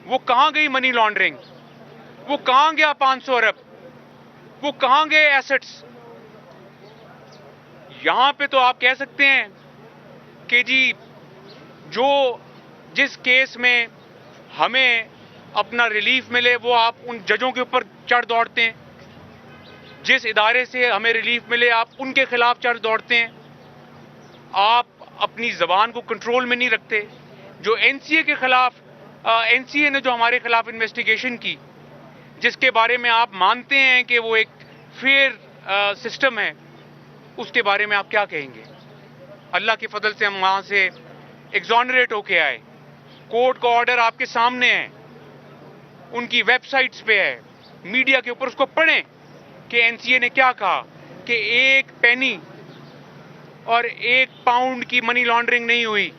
वो कहां गई मनी लॉन्ड्रिंग, वो कहां गया 500 अरब, वो कहां गए एसेट्स। यहां पे तो आप कह सकते हैं कि जी जिस केस में हमें अपना रिलीफ मिले वो आप उन जजों के ऊपर चढ़ दौड़ते हैं, जिस इदारे से हमें रिलीफ मिले आप उनके खिलाफ चढ़ दौड़ते हैं। आप अपनी जबान को कंट्रोल में नहीं रखते। जो एनसीए के खिलाफ एनसीए ने जो हमारे खिलाफ इन्वेस्टिगेशन की, जिसके बारे में आप मानते हैं कि वो एक फेयर सिस्टम है, उसके बारे में आप क्या कहेंगे? अल्लाह के फजल से हम वहां से एग्जॉनरेट होके आए। कोर्ट का ऑर्डर आपके सामने है, उनकी वेबसाइट्स पे है, मीडिया के ऊपर उसको पढ़ें कि एनसीए ने क्या कहा कि 1 पेनी और 1 पाउंड की मनी लॉन्ड्रिंग नहीं हुई।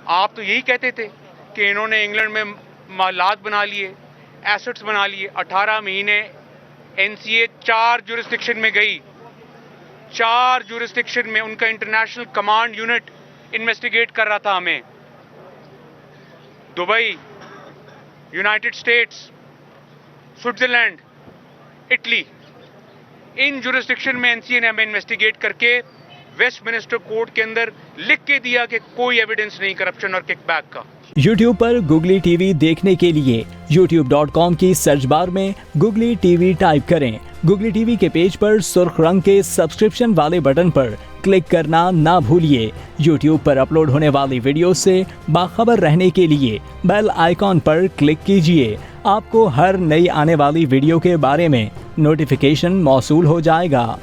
आप तो यही कहते थे कि इन्होंने इंग्लैंड में मालात बना लिए, एसेट्स बना लिए। 18 महीने एनसीए 4 जुरिस्डिक्शन में गई, 4 जुरिस्डिक्शन में उनका इंटरनेशनल कमांड यूनिट इन्वेस्टिगेट कर रहा था हमें। Dubai, United States, Switzerland, Italy, इन जुरिस्डिक्शन में एनसीए ने हमें इन्वेस्टिगेट करके वेस्टमिनिस्टर कोर्ट के अंदर लिख के दिया कि कोई एविडेंस नहीं करप्शन और किकबैक का। YouTube पर गुगली टीवी देखने के लिए youtube.com की सर्च बार में गुगली टीवी टाइप करें। गुगली टीवी के पेज पर सुर्ख रंग के सब्सक्रिप्शन वाले बटन पर क्लिक करना ना भूलिए। YouTube पर अपलोड होने वाली वीडियो से बाखबर रहने के लिए बेल आइकॉन पर क्लिक कीजिए। आपको हर नई आने वाली वीडियो के बारे में नोटिफिकेशन मौसूल हो जाएगा।